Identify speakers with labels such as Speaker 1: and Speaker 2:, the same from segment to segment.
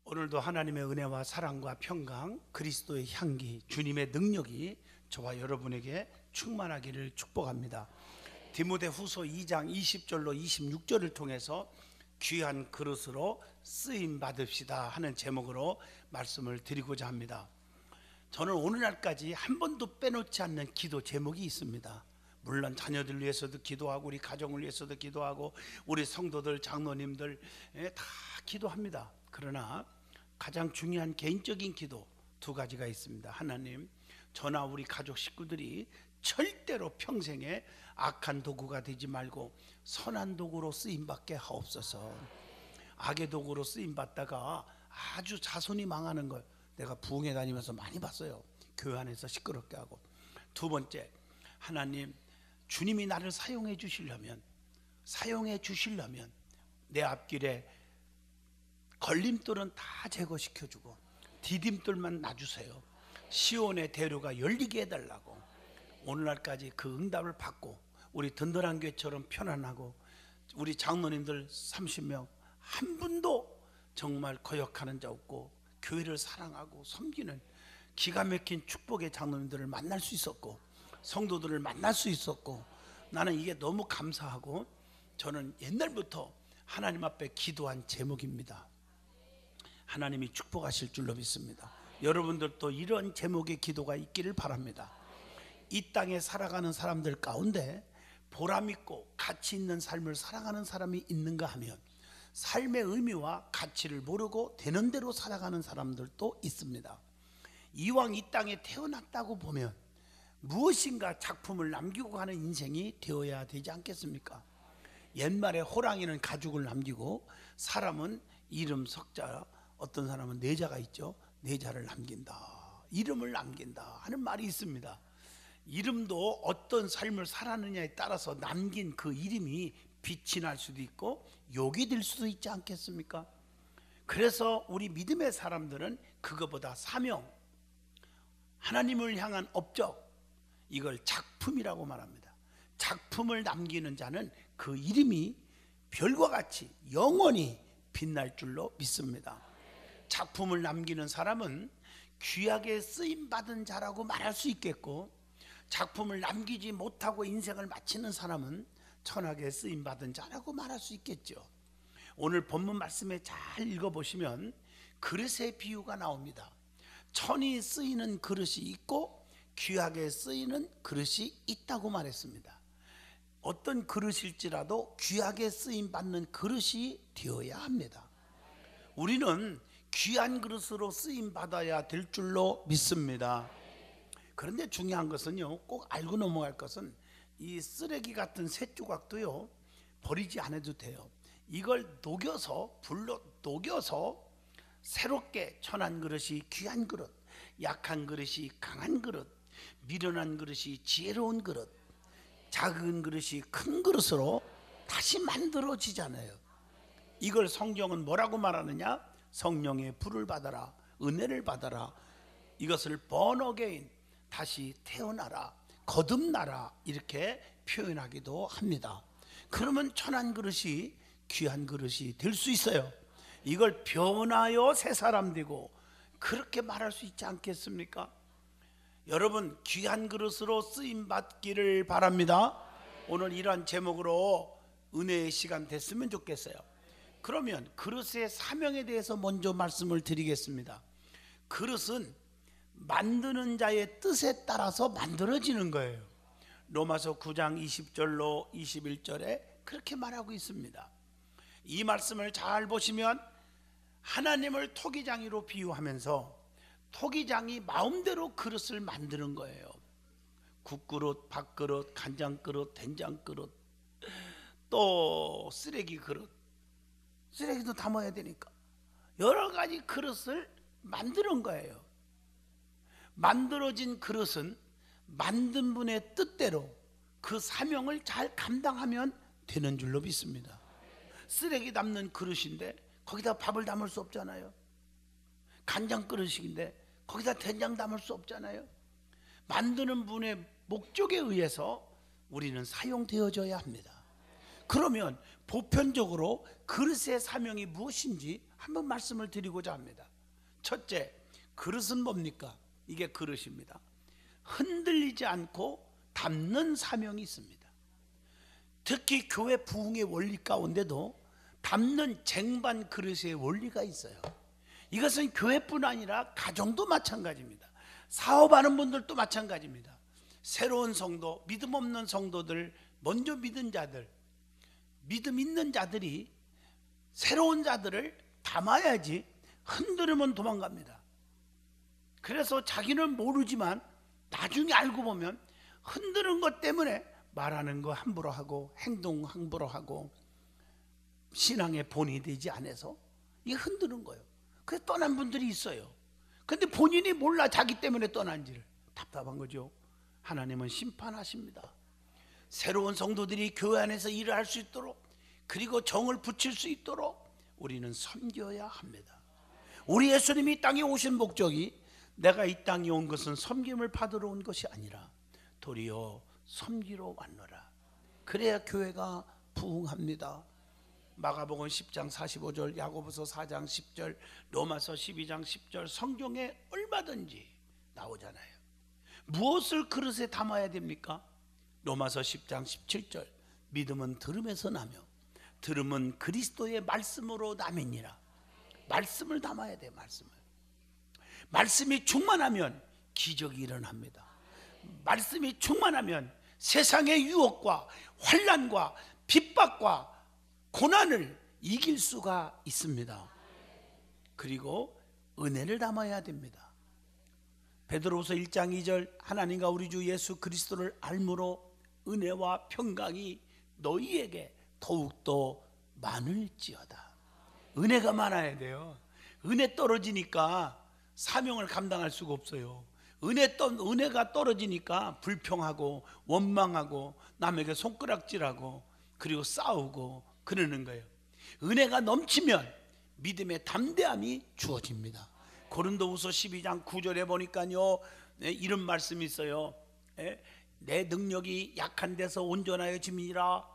Speaker 1: 오늘도 하나님의 은혜와 사랑과 평강, 그리스도의 향기, 주님의 능력이 저와 여러분에게 충만하기를 축복합니다. 디모데후서 2장 20절로 26절을 통해서 귀한 그릇으로 쓰임 받읍시다 하는 제목으로 말씀을 드리고자 합니다. 저는 오늘날까지 한 번도 빼놓지 않는 기도 제목이 있습니다. 물론 자녀들 위해서도 기도하고 우리 가정을 위해서도 기도하고 우리 성도들, 장로님들 다 기도합니다. 그러나 가장 중요한 개인적인 기도 두 가지가 있습니다. 하나님, 저나 우리 가족 식구들이 절대로 평생에 악한 도구가 되지 말고 선한 도구로 쓰임받게 하옵소서. 악의 도구로 쓰임받다가 아주 자손이 망하는 걸 내가 부흥회 다니면서 많이 봤어요. 교회 안에서 시끄럽게 하고. 두 번째, 하나님, 주님이 나를 사용해 주시려면 내 앞길에 걸림돌은 다 제거시켜주고 디딤돌만 놔주세요. 시온의 대로가 열리게 해달라고. 오늘날까지 그 응답을 받고 우리 든든한 교회처럼 편안하고 우리 장로님들 30명 한 분도 정말 거역하는 자 없고 교회를 사랑하고 섬기는 기가 막힌 축복의 장로님들을 만날 수 있었고 성도들을 만날 수 있었고, 나는 이게 너무 감사하고 저는 옛날부터 하나님 앞에 기도한 제목입니다. 하나님이 축복하실 줄로 믿습니다. 여러분들도 이런 제목의 기도가 있기를 바랍니다. 이 땅에 살아가는 사람들 가운데 보람 있고 가치 있는 삶을 살아가는 사람이 있는가 하면 삶의 의미와 가치를 모르고 되는 대로 살아가는 사람들도 있습니다. 이왕 이 땅에 태어났다고 보면 무엇인가 작품을 남기고 가는 인생이 되어야 되지 않겠습니까? 옛말에 호랑이는 가죽을 남기고 사람은 이름 석자, 어떤 사람은 내자가 있죠. 내자를 남긴다, 이름을 남긴다 하는 말이 있습니다. 이름도 어떤 삶을 살았느냐에 따라서 남긴 그 이름이 빛이 날 수도 있고 욕이 될 수도 있지 않겠습니까? 그래서 우리 믿음의 사람들은 그거보다 사명, 하나님을 향한 업적, 이걸 작품이라고 말합니다. 작품을 남기는 자는 그 이름이 별과 같이 영원히 빛날 줄로 믿습니다. 작품을 남기는 사람은 귀하게 쓰임받은 자라고 말할 수 있겠고, 작품을 남기지 못하고 인생을 마치는 사람은 천하게 쓰임받은 자라고 말할 수 있겠죠. 오늘 본문 말씀에 잘 읽어보시면 그릇의 비유가 나옵니다. 천이 쓰이는 그릇이 있고 귀하게 쓰이는 그릇이 있다고 말했습니다. 어떤 그릇일지라도 귀하게 쓰임받는 그릇이 되어야 합니다. 우리는 귀한 그릇으로 쓰임받아야 될 줄로 믿습니다. 그런데 중요한 것은요, 꼭 알고 넘어갈 것은 이 쓰레기 같은 새 조각도요 버리지 않아도 돼요. 이걸 녹여서, 불로 녹여서 새롭게 천한 그릇이 귀한 그릇, 약한 그릇이 강한 그릇, 미련한 그릇이 지혜로운 그릇, 작은 그릇이 큰 그릇으로 다시 만들어지잖아요. 이걸 성경은 뭐라고 말하느냐? 성령의 불을 받아라, 은혜를 받아라, 이것을 born again, 다시 태어나라, 거듭나라, 이렇게 표현하기도 합니다. 그러면 천한 그릇이 귀한 그릇이 될 수 있어요. 이걸 변하여 새 사람 되고 그렇게 말할 수 있지 않겠습니까? 여러분, 귀한 그릇으로 쓰임 받기를 바랍니다. 오늘 이러한 제목으로 은혜의 시간 됐으면 좋겠어요. 그러면 그릇의 사명에 대해서 먼저 말씀을 드리겠습니다. 그릇은 만드는 자의 뜻에 따라서 만들어지는 거예요. 로마서 9장 20절로 21절에 그렇게 말하고 있습니다. 이 말씀을 잘 보시면 하나님을 토기장이로 비유하면서 토기장이 마음대로 그릇을 만드는 거예요. 국그릇, 밥그릇, 간장그릇, 된장그릇, 또 쓰레기 그릇, 쓰레기도 담아야 되니까 여러 가지 그릇을 만드는 거예요. 만들어진 그릇은 만든 분의 뜻대로 그 사명을 잘 감당하면 되는 줄로 믿습니다. 쓰레기 담는 그릇인데 거기다 밥을 담을 수 없잖아요. 간장 그릇인데 거기다 된장 담을 수 없잖아요. 만드는 분의 목적에 의해서 우리는 사용되어져야 합니다. 그러면 보편적으로 그릇의 사명이 무엇인지 한번 말씀을 드리고자 합니다. 첫째, 그릇은 뭡니까? 이게 그릇입니다. 흔들리지 않고 담는 사명이 있습니다. 특히 교회 부흥의 원리 가운데도 담는 쟁반 그릇의 원리가 있어요. 이것은 교회뿐 아니라 가정도 마찬가지입니다. 사업하는 분들도 마찬가지입니다. 새로운 성도, 믿음 없는 성도들, 먼저 믿은 자들, 믿음 있는 자들이 새로운 자들을 담아야지 흔들으면 도망갑니다. 그래서 자기는 모르지만 나중에 알고 보면 흔드는 것 때문에 말하는 거 함부로 하고 행동 함부로 하고 신앙의 본이 되지 않아서 이게 흔드는 거예요. 그래서 떠난 분들이 있어요. 근데 본인이 몰라 자기 때문에 떠난지를. 답답한 거죠. 하나님은 심판하십니다. 새로운 성도들이 교회 안에서 일을 할 수 있도록, 그리고 정을 붙일 수 있도록 우리는 섬겨야 합니다. 우리 예수님이 이 땅에 오신 목적이 내가 이 땅에 온 것은 섬김을 받으러 온 것이 아니라 도리어 섬기러 왔노라. 그래야 교회가 부흥합니다. 마가복음 10장 45절, 야고보서 4장 10절, 로마서 12장 10절 성경에 얼마든지 나오잖아요. 무엇을 그릇에 담아야 됩니까? 로마서 10장 17절, 믿음은 들음에서 나며 들음은 그리스도의 말씀으로 나매니라. 말씀을 담아야 돼요. 말씀이 충만하면 기적이 일어납니다. 말씀이 충만하면 세상의 유혹과 환난과 핍박과 고난을 이길 수가 있습니다. 그리고 은혜를 담아야 됩니다. 베드로후서 1장 2절, 하나님과 우리 주 예수 그리스도를 알므로 은혜와 평강이 너희에게 더욱더 많을지어다. 은혜가 많아야 돼요. 은혜 떨어지니까 사명을 감당할 수가 없어요. 은혜가 떨어지니까 불평하고 원망하고 남에게 손가락질하고 그리고 싸우고 그러는 거예요. 은혜가 넘치면 믿음의 담대함이 주어집니다. 고린도후서 12장 9절에 보니까요, 이런 말씀이 있어요. 내 능력이 약한 데서 온전하여짐이라.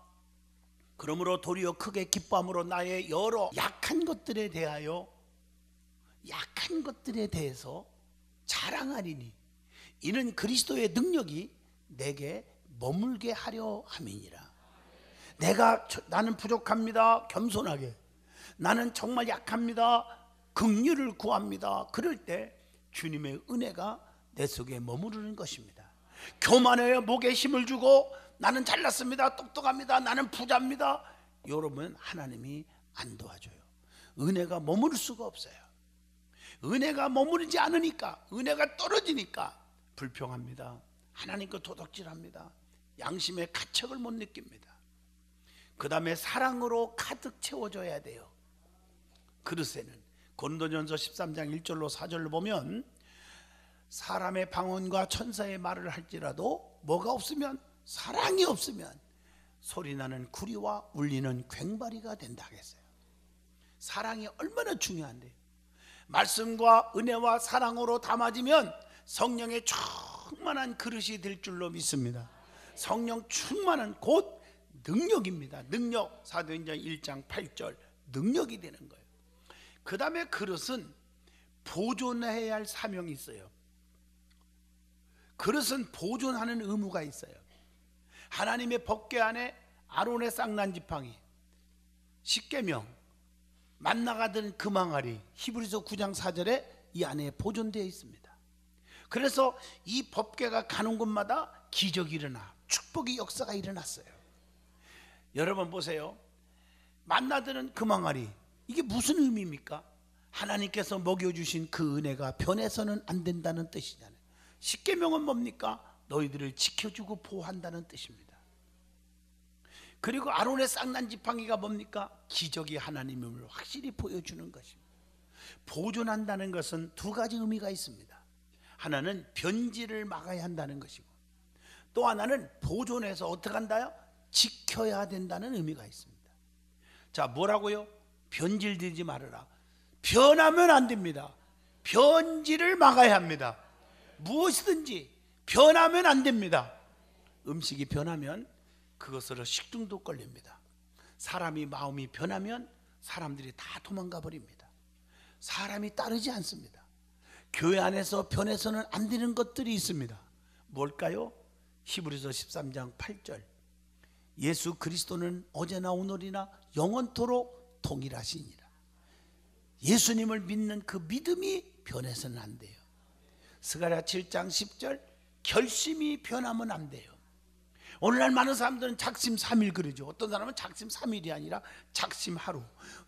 Speaker 1: 그러므로 도리어 크게 기뻐함으로 나의 여러 약한 것들에 대해서 자랑하리니 이는 그리스도의 능력이 내게 머물게 하려 함이니라. 나는 부족합니다. 겸손하게. 나는 정말 약합니다. 긍휼을 구합니다. 그럴 때 주님의 은혜가 내 속에 머무르는 것입니다. 교만해요. 목에 힘을 주고 나는 잘났습니다. 똑똑합니다. 나는 부자입니다. 여러분, 하나님이 안 도와줘요. 은혜가 머무를 수가 없어요. 은혜가 머무르지 않으니까, 은혜가 떨어지니까 불평합니다. 하나님께 도덕질합니다. 양심의 가책을 못 느낍니다. 그 다음에 사랑으로 가득 채워줘야 돼요. 그릇에는 고린도전서 13장 1절로 4절로 보면 사람의 방언과 천사의 말을 할지라도 뭐가 없으면, 사랑이 없으면 소리나는 구리와 울리는 괭바리가 된다 하겠어요. 사랑이 얼마나 중요한데요. 말씀과 은혜와 사랑으로 담아지면 성령의 충만한 그릇이 될 줄로 믿습니다. 성령 충만한 곧 능력입니다. 능력, 사도행전 1장 8절 능력이 되는 거예요. 그 다음에 그릇은 보존해야 할 사명이 있어요. 그릇은 보존하는 의무가 있어요. 하나님의 법궤 안에 아론의 쌍난 지팡이, 십계명, 만나가 든 금항아리, 히브리서 9장 4절에 이 안에 보존되어 있습니다. 그래서 이 법궤가 가는 곳마다 기적이 일어나, 축복의 역사가 일어났어요. 여러분 보세요. 만나드는 금항아리, 이게 무슨 의미입니까? 하나님께서 먹여주신 그 은혜가 변해서는 안 된다는 뜻이잖아요. 십계명은 뭡니까? 너희들을 지켜주고 보호한다는 뜻입니다. 그리고 아론의 쌍난 지팡이가 뭡니까? 기적이 하나님임을 확실히 보여주는 것입니다. 보존한다는 것은 두 가지 의미가 있습니다. 하나는 변질을 막아야 한다는 것이고, 또 하나는 보존해서 어떻게 한다요? 지켜야 된다는 의미가 있습니다. 자, 뭐라고요? 변질되지 말아라. 변하면 안 됩니다. 변질을 막아야 합니다. 무엇이든지 변하면 안 됩니다. 음식이 변하면 그것으로 식중독 걸립니다. 사람이 마음이 변하면 사람들이 다 도망가 버립니다. 사람이 따르지 않습니다. 교회 안에서 변해서는 안 되는 것들이 있습니다. 뭘까요? 히브리서 13장 8절, 예수 그리스도는 어제나 오늘이나 영원토록 동일하시니라. 예수님을 믿는 그 믿음이 변해서는 안 돼요. 스가랴 7장 10절, 결심이 변하면 안 돼요. 오늘날 많은 사람들은 작심 3일 그러죠. 어떤 사람은 작심 3일이 아니라 작심 하루,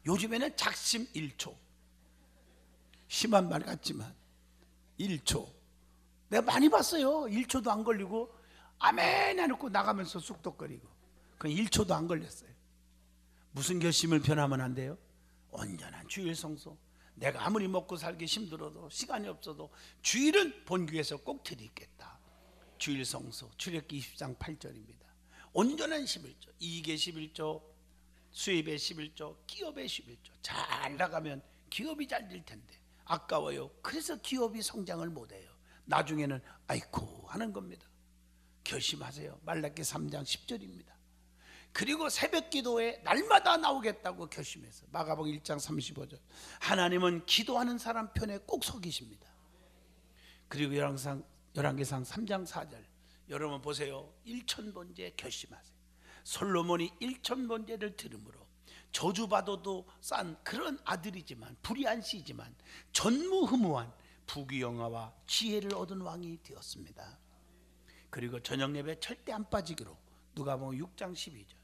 Speaker 1: 요즘에는 작심 1초. 심한 말 같지만 1초. 내가 많이 봤어요. 1초도 안 걸리고 아멘 해놓고 나가면서 쑥덕거리고, 그건 1초도 안 걸렸어요. 무슨 결심을 변하면 안 돼요? 온전한 주일 성소. 내가 아무리 먹고 살기 힘들어도 시간이 없어도 주일은 본교에서 꼭 드리겠다. 주일 성소, 출애굽기 20장 8절입니다. 온전한 11조, 이익의 11조, 수입의 11조, 기업의 11조. 잘 나가면 기업이 잘 될 텐데 아까워요. 그래서 기업이 성장을 못해요. 나중에는 아이쿠 하는 겁니다. 결심하세요. 말라기 3장 10절입니다. 그리고 새벽 기도에 날마다 나오겠다고 결심해서 마가복음 1장 35절, 하나님은 기도하는 사람 편에 꼭 서기십니다. 그리고 열왕기상 3장 4절, 여러분 보세요. 1000번째 결심하세요. 솔로몬이 1000번째를 들음으로 저주받아도 싼 그런 아들이지만, 불의한 씨지만 전무후무한 부귀영화와 지혜를 얻은 왕이 되었습니다. 그리고 저녁 예배 절대 안 빠지기로 누가복음 6장 12절,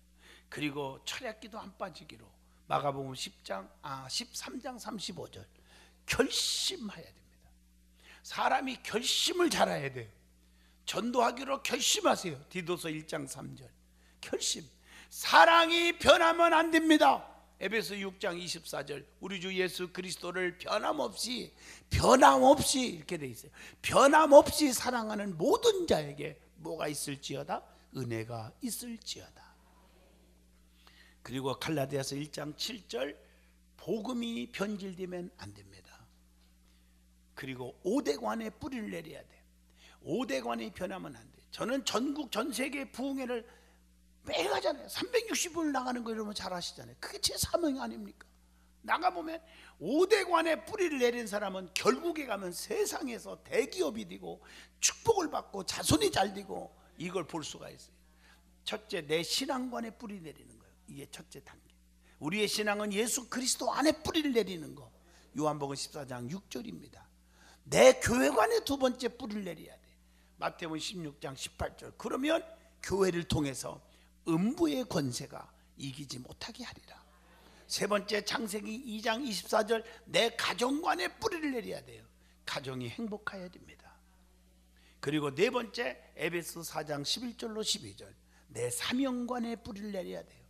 Speaker 1: 그리고 철야기도 안 빠지기로 마가복음 13장 35절. 결심해야 됩니다. 사람이 결심을 잘해야 돼요. 전도하기로 결심하세요. 디도서 1장 3절. 결심. 사랑이 변하면 안 됩니다. 에베소 6장 24절, 우리 주 예수 그리스도를 변함없이 이렇게 돼 있어요. 변함없이 사랑하는 모든 자에게 뭐가 있을지어다? 은혜가 있을지어다. 그리고 갈라디아서 1장 7절, 복음이 변질되면 안 됩니다. 그리고 오대관에 뿌리를 내려야 돼요. 오대관이 변하면 안 돼요. 저는 전국 전 세계 부흥회를 매일 가잖아요. 360일 나가는 거 여러분 잘 아시잖아요. 그게 제 사명 아닙니까? 나가보면 오대관에 뿌리를 내린 사람은 결국에 가면 세상에서 대기업이 되고 축복을 받고 자손이 잘 되고, 이걸 볼 수가 있어요. 첫째, 내 신앙관에 뿌리 내리는 거예요. 이게 첫째 단계. 우리의 신앙은 예수 그리스도 안에 뿌리를 내리는 거. 요한복음 14장 6절입니다. 내 교회관에 두 번째 뿌리를 내려야 돼. 마태복음 16장 18절. 그러면 교회를 통해서 음부의 권세가 이기지 못하게 하리라. 세 번째, 창세기 2장 24절, 내 가정관에 뿌리를 내려야 돼요. 가정이 행복해야 됩니다. 그리고 네 번째, 에베소 4장 11절로 12절, 내 사명관에 뿌리를 내려야 돼요.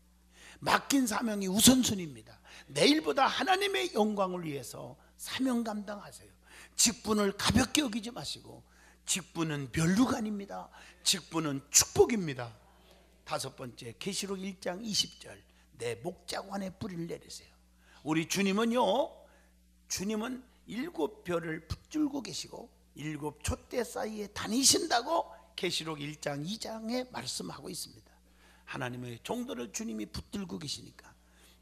Speaker 1: 맡긴 사명이 우선순위입니다. 내일보다 하나님의 영광을 위해서 사명 감당하세요. 직분을 가볍게 여기지 마시고, 직분은 멸류관입니다. 직분은 축복입니다. 다섯 번째, 계시록 1장 20절, 내 목자관에 뿌리를 내리세요. 우리 주님은요, 주님은 7별을 붙들고 계시고 7 촛대 사이에 다니신다고 계시록 1장 2장에 말씀하고 있습니다. 하나님의 종들을 주님이 붙들고 계시니까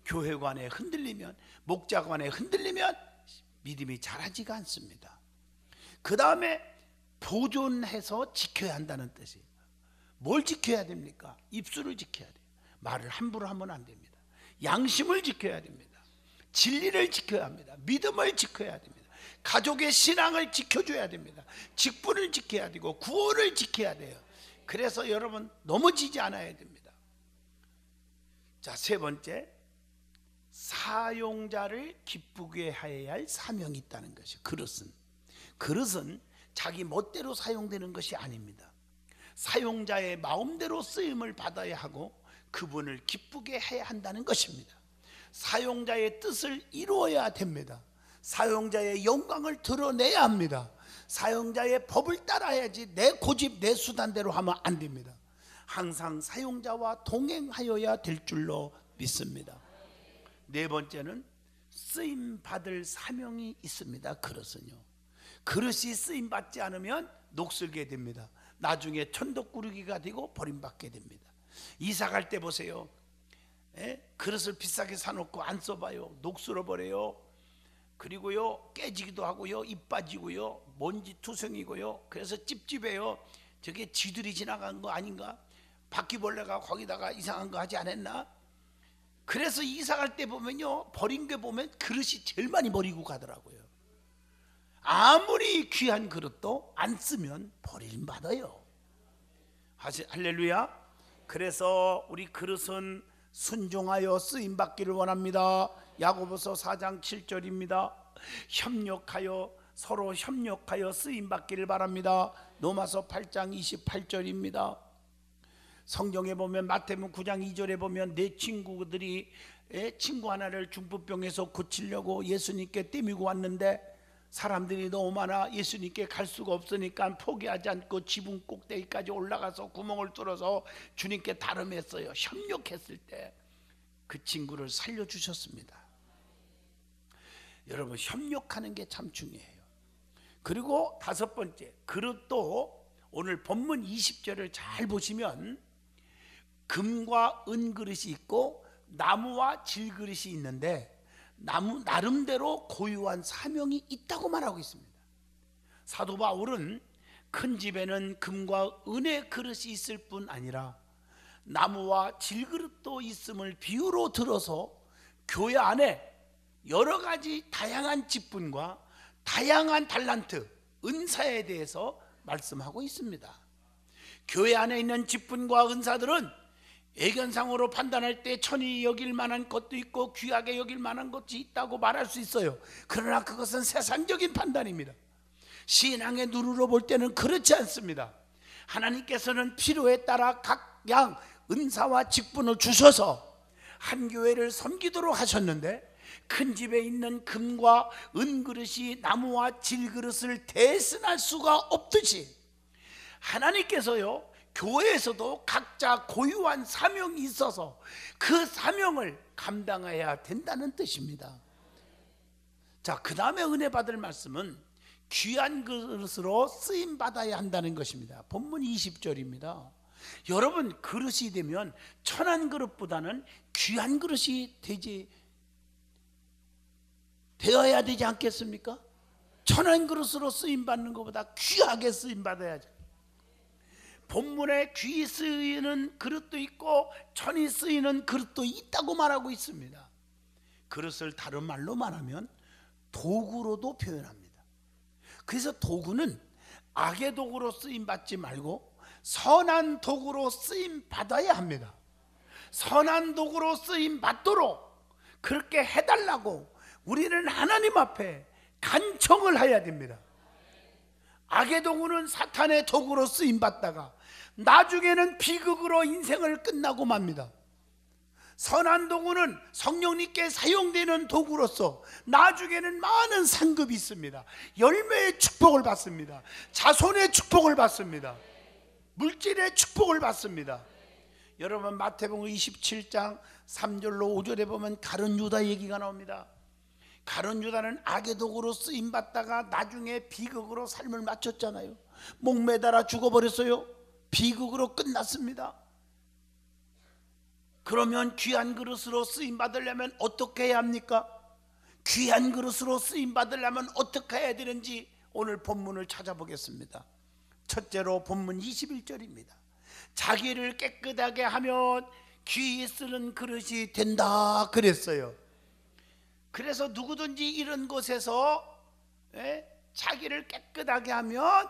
Speaker 1: 교회관에 흔들리면, 목자관에 흔들리면 믿음이 자라지가 않습니다. 그 다음에 보존해서 지켜야 한다는 뜻이에요. 뭘 지켜야 됩니까? 입술을 지켜야 돼요. 말을 함부로 하면 안 됩니다. 양심을 지켜야 됩니다. 진리를 지켜야 합니다. 믿음을 지켜야 됩니다. 가족의 신앙을 지켜줘야 됩니다. 직분을 지켜야 되고 구원을 지켜야 돼요. 그래서 여러분 넘어지지 않아야 됩니다. 자, 세 번째, 사용자를 기쁘게 하여야 할 사명이 있다는 것이. 그릇은 자기 멋대로 사용되는 것이 아닙니다. 사용자의 마음대로 쓰임을 받아야 하고 그분을 기쁘게 해야 한다는 것입니다. 사용자의 뜻을 이루어야 됩니다. 사용자의 영광을 드러내야 합니다. 사용자의 법을 따라야지 내 고집 내 수단대로 하면 안 됩니다. 항상 사용자와 동행하여야 될 줄로 믿습니다. 네 번째는 쓰임 받을 사명이 있습니다. 그릇이 쓰임 받지 않으면 녹슬게 됩니다. 나중에 천덕꾸러기가 되고 버림받게 됩니다. 이사 갈 때 보세요. 그릇을 비싸게 사놓고 안 써봐요. 녹슬어 버려요. 그리고요 깨지기도 하고요, 입 빠지고요, 먼지 투성이고요. 그래서 찝찝해요. 저게 쥐들이 지나간 거 아닌가? 바퀴벌레가 거기다가 이상한 거 하지 않았나? 그래서 이사 갈 때 보면요, 버린 게 보면 그릇이 제일 많이 버리고 가더라고요. 아무리 귀한 그릇도 안 쓰면 버림 받아요. 할렐루야. 그래서 우리 그릇은 순종하여 쓰임 받기를 원합니다. 야고보서 4장 7절입니다. 서로 협력하여 쓰임 받기를 바랍니다. 로마서 8장 28절입니다. 성경에 보면 마태복음 9장 2절에 보면 내 친구들이 친구 하나를 중풍병에서 고치려고 예수님께 떼미고 왔는데 사람들이 너무 많아 예수님께 갈 수가 없으니까 포기하지 않고 지붕 꼭대기까지 올라가서 구멍을 뚫어서 주님께 다름했어요. 협력했을 때 그 친구를 살려주셨습니다. 여러분, 협력하는 게 참 중요해요. 그리고 다섯 번째, 그릇도 오늘 본문 20절을 잘 보시면 금과 은 그릇이 있고 나무와 질 그릇이 있는데 나름대로 고유한 사명이 있다고 말하고 있습니다. 사도 바울은 큰 집에는 금과 은의 그릇이 있을 뿐 아니라 나무와 질 그릇도 있음을 비유로 들어서 교회 안에 여러 가지 다양한 직분과 다양한 달란트, 은사에 대해서 말씀하고 있습니다. 교회 안에 있는 직분과 은사들은 애견상으로 판단할 때 천히 여길 만한 것도 있고 귀하게 여길 만한 것이 있다고 말할 수 있어요. 그러나 그것은 세상적인 판단입니다. 신앙의 눈으로 볼 때는 그렇지 않습니다. 하나님께서는 필요에 따라 각양 은사와 직분을 주셔서 한 교회를 섬기도록 하셨는데 큰 집에 있는 금과 은 그릇이 나무와 질 그릇을 대신할 수가 없듯이 하나님께서요 교회에서도 각자 고유한 사명이 있어서 그 사명을 감당해야 된다는 뜻입니다. 자, 그 다음에 은혜 받을 말씀은 귀한 그릇으로 쓰임 받아야 한다는 것입니다. 본문 20절입니다. 여러분, 그릇이 되면 천한 그릇보다는 귀한 그릇이 되어야 되지 않겠습니까? 천한 그릇으로 쓰임 받는 것보다 귀하게 쓰임 받아야죠. 본문에 귀 쓰이는 그릇도 있고 천이 쓰이는 그릇도 있다고 말하고 있습니다. 그릇을 다른 말로 말하면 도구로도 표현합니다. 그래서 도구는 악의 도구로 쓰임 받지 말고 선한 도구로 쓰임 받아야 합니다. 선한 도구로 쓰임 받도록 그렇게 해달라고 우리는 하나님 앞에 간청을 해야 됩니다. 악의 도구는 사탄의 도구로 쓰임 받다가 나중에는 비극으로 인생을 끝나고 맙니다. 선한 도구는 성령님께 사용되는 도구로서 나중에는 많은 상급이 있습니다. 열매의 축복을 받습니다. 자손의 축복을 받습니다. 물질의 축복을 받습니다. 여러분, 마태복음 27장 3절로 5절에 보면 가룟 유다 얘기가 나옵니다. 가룟 유다는 악의 도구로 쓰임 받다가 나중에 비극으로 삶을 마쳤잖아요. 목매달아 죽어버렸어요. 비극으로 끝났습니다. 그러면 귀한 그릇으로 쓰임 받으려면 어떻게 해야 합니까? 귀한 그릇으로 쓰임 받으려면 어떻게 해야 되는지 오늘 본문을 찾아보겠습니다. 첫째로 본문 21절입니다. 자기를 깨끗하게 하면 귀 쓰는 그릇이 된다 그랬어요. 그래서 누구든지 이런 곳에서 자기를 깨끗하게 하면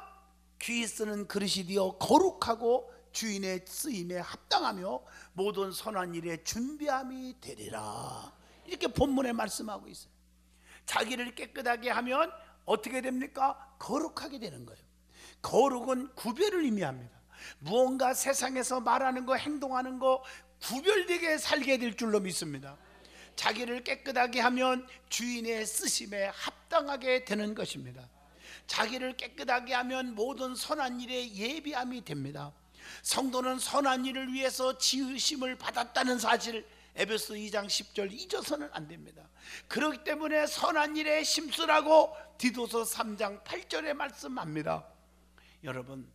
Speaker 1: 귀 쓰는 그릇이 되어 거룩하고 주인의 쓰임에 합당하며 모든 선한 일에 준비함이 되리라. 이렇게 본문에 말씀하고 있어요. 자기를 깨끗하게 하면 어떻게 됩니까? 거룩하게 되는 거예요. 거룩은 구별을 의미합니다. 무언가 세상에서 말하는 거, 행동하는 거 구별되게 살게 될 줄로 믿습니다. 자기를 깨끗하게 하면 주인의 쓰심에 합당하게 되는 것입니다. 자기를 깨끗하게 하면 모든 선한 일에 예비함이 됩니다. 성도는 선한 일을 위해서 지으심을 받았다는 사실, 에베소 2장 10절 잊어서는 안 됩니다. 그렇기 때문에 선한 일에 심쓰라고 디도서 3장 8절에 말씀합니다. 여러분,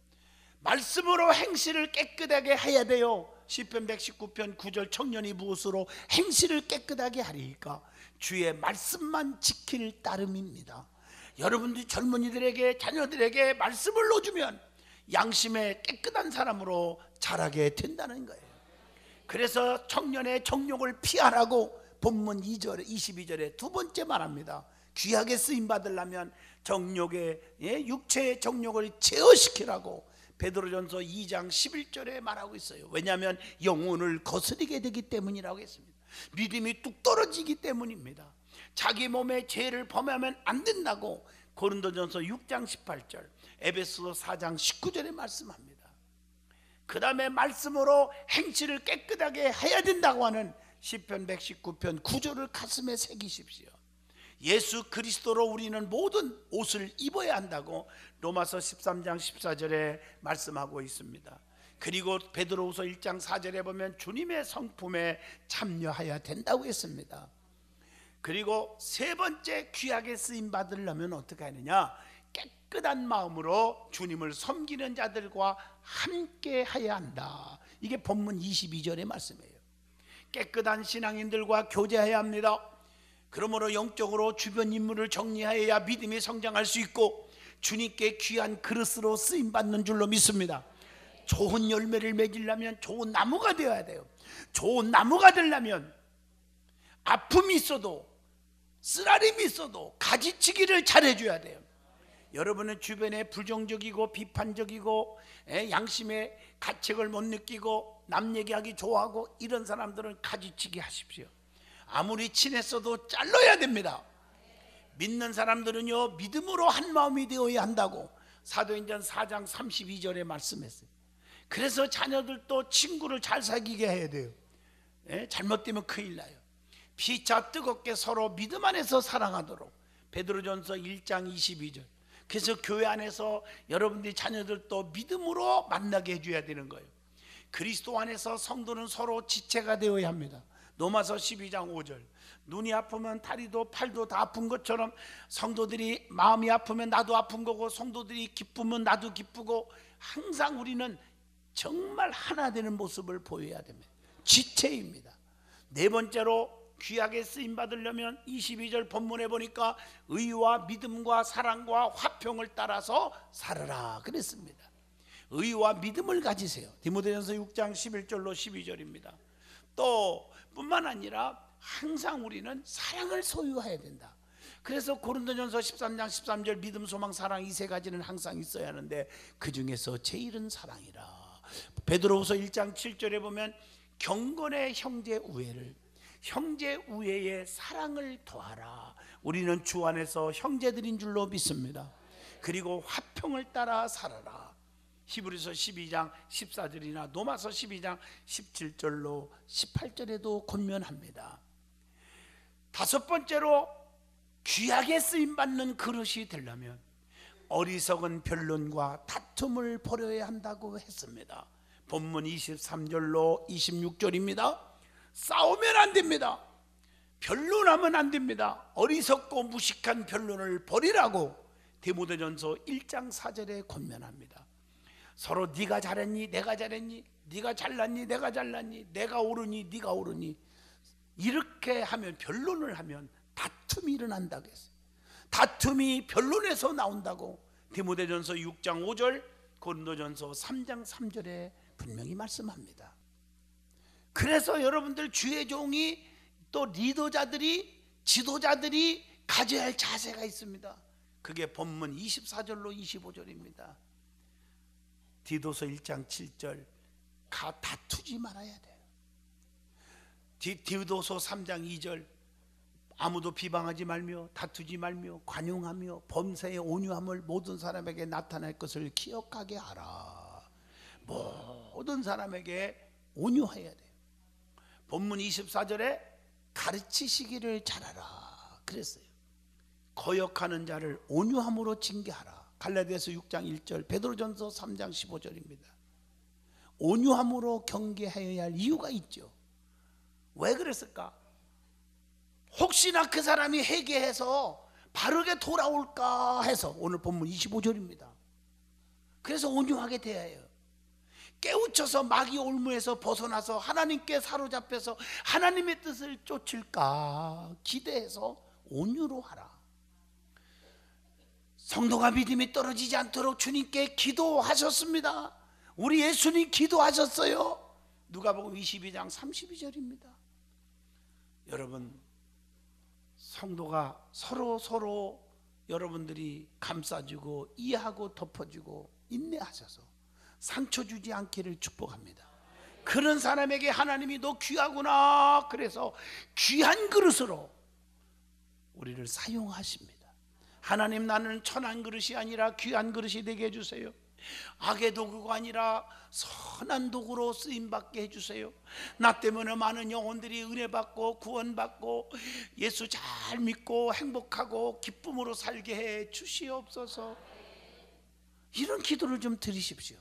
Speaker 1: 말씀으로 행실을 깨끗하게 해야 돼요. 시편 119편 9절 청년이 무엇으로 행실을 깨끗하게 하리까? 주의 말씀만 지킬 따름입니다. 여러분들이 젊은이들에게 자녀들에게 말씀을 넣어주면 양심에 깨끗한 사람으로 자라게 된다는 거예요. 그래서 청년의 정욕을 피하라고 본문 2절 22절에 두 번째 말합니다. 귀하게 쓰임 받으려면 정욕의 육체의 정욕을 제어시키라고 베드로전서 2장 11절에 말하고 있어요. 왜냐하면 영혼을 거스리게 되기 때문이라고 했습니다. 믿음이 뚝 떨어지기 때문입니다. 자기 몸에 죄를 범하면 안 된다고 고린도전서 6장 18절, 에베소서 4장 19절에 말씀합니다. 그 다음에 말씀으로 행실을 깨끗하게 해야 된다고 하는 시편 119편 9절을 가슴에 새기십시오. 예수 그리스도로 우리는 모든 옷을 입어야 한다고 로마서 13장 14절에 말씀하고 있습니다. 그리고 베드로후서 1장 4절에 보면 주님의 성품에 참여해야 된다고 했습니다. 그리고 세 번째 귀하게 쓰임 받으려면 어떻게 하느냐? 깨끗한 마음으로 주님을 섬기는 자들과 함께 해야 한다. 이게 본문 22절의 말씀이에요. 깨끗한 신앙인들과 교제해야 합니다. 그러므로 영적으로 주변 인물을 정리하여야 믿음이 성장할 수 있고 주님께 귀한 그릇으로 쓰임받는 줄로 믿습니다. 좋은 열매를 맺으려면 좋은 나무가 되어야 돼요. 좋은 나무가 되려면 아픔이 있어도 쓰라림이 있어도 가지치기를 잘해줘야 돼요. 여러분은 주변에 부정적이고 비판적이고 양심의 가책을 못 느끼고 남 얘기하기 좋아하고 이런 사람들은 가지치기 하십시오. 아무리 친했어도 잘라야 됩니다. 믿는 사람들은요 믿음으로 한 마음이 되어야 한다고 사도행전 4장 32절에 말씀했어요. 그래서 자녀들도 친구를 잘 사귀게 해야 돼요. 잘못되면 큰일 나요. 피차 뜨겁게 서로 믿음 안에서 사랑하도록 베드로전서 1장 22절. 그래서 교회 안에서 여러분들이 자녀들도 믿음으로 만나게 해줘야 되는 거예요. 그리스도 안에서 성도는 서로 지체가 되어야 합니다. 로마서 12장 5절. 눈이 아프면 다리도 팔도 다 아픈 것처럼 성도들이 마음이 아프면 나도 아픈 거고 성도들이 기쁘면 나도 기쁘고 항상 우리는 정말 하나 되는 모습을 보여야 됩니다. 지체입니다. 네 번째로 귀하게 쓰임 받으려면 22절 본문에 보니까 의와 믿음과 사랑과 화평을 따라서 살아라 그랬습니다. 의와 믿음을 가지세요. 디모데전서 6장 11절로 12절입니다. 또 뿐만 아니라 항상 우리는 사랑을 소유해야 된다. 그래서 고린도전서 13장 13절 믿음, 소망, 사랑 이 세 가지는 항상 있어야 하는데 그 중에서 제일은 사랑이라. 베드로후서 1장 7절에 보면 경건의 형제 우애를, 형제 우애의 사랑을 더하라. 우리는 주 안에서 형제들인 줄로 믿습니다. 그리고 화평을 따라 살아라. 히브리서 12장 14절이나 로마서 12장 17절로 18절에도 권면합니다. 다섯 번째로 귀하게 쓰임받는 그릇이 되려면 어리석은 변론과 다툼을 버려야 한다고 했습니다. 본문 23절로 26절입니다. 싸우면 안 됩니다. 변론하면 안 됩니다. 어리석고 무식한 변론을 버리라고 디모데전서 1장 4절에 권면합니다. 서로 네가 잘했니 내가 잘했니, 네가 잘났니 내가 잘났니, 내가 옳으니 네가 옳으니 이렇게 하면, 변론을 하면 다툼이 일어난다고 했어요. 다툼이 변론에서 나온다고 디모데전서 6장 5절, 고린도전서 3장 3절에 분명히 말씀합니다. 그래서 여러분들 주의 종이 또 리더자들이, 지도자들이 가져야 할 자세가 있습니다. 그게 본문 24절로 25절입니다. 디도서 1장 7절 다투지 말아야 돼요. 디도서 3장 2절 아무도 비방하지 말며 다투지 말며 관용하며 범사에 온유함을 모든 사람에게 나타낼 것을 기억하게 하라. 모든 사람에게 온유해야 돼요. 본문 24절에 가르치시기를 잘하라 그랬어요. 거역하는 자를 온유함으로 징계하라. 갈라디아서 6장 1절, 베드로전서 3장 15절입니다. 온유함으로 경계하여야 할 이유가 있죠. 왜 그랬을까? 혹시나 그 사람이 회개해서 바르게 돌아올까 해서 오늘 본문 25절입니다. 그래서 온유하게 돼야 해요. 깨우쳐서 마귀 올무에서 벗어나서 하나님께 사로잡혀서 하나님의 뜻을 쫓을까 기대해서 온유로 하라. 성도가 믿음이 떨어지지 않도록 주님께 기도하셨습니다. 우리 예수님 기도하셨어요. 누가복음 22장 32절입니다. 여러분, 성도가 서로 여러분들이 감싸주고 이해하고 덮어주고 인내하셔서 상처 주지 않기를 축복합니다. 그런 사람에게 하나님이 너 귀하구나, 그래서 귀한 그릇으로 우리를 사용하십니다. 하나님, 나는 천한 그릇이 아니라 귀한 그릇이 되게 해주세요. 악의 도구가 아니라 선한 도구로 쓰임받게 해주세요. 나 때문에 많은 영혼들이 은혜받고 구원받고 예수 잘 믿고 행복하고 기쁨으로 살게 해 주시옵소서. 이런 기도를 좀 드리십시오.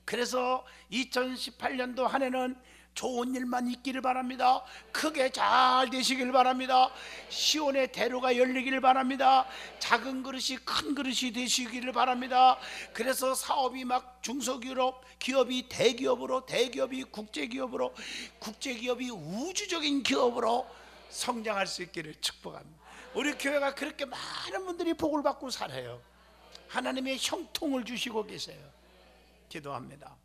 Speaker 1: 그래서 2018년도 한 해는 좋은 일만 있기를 바랍니다. 크게 잘 되시길 바랍니다. 시온의 대로가 열리기를 바랍니다. 작은 그릇이 큰 그릇이 되시기를 바랍니다. 그래서 사업이 막 중소기업, 기업이 대기업으로, 대기업이 국제기업으로, 국제기업이 우주적인 기업으로 성장할 수 있기를 축복합니다. 우리 교회가 그렇게 많은 분들이 복을 받고 살아요. 하나님의 형통을 주시고 계세요. 기도합니다.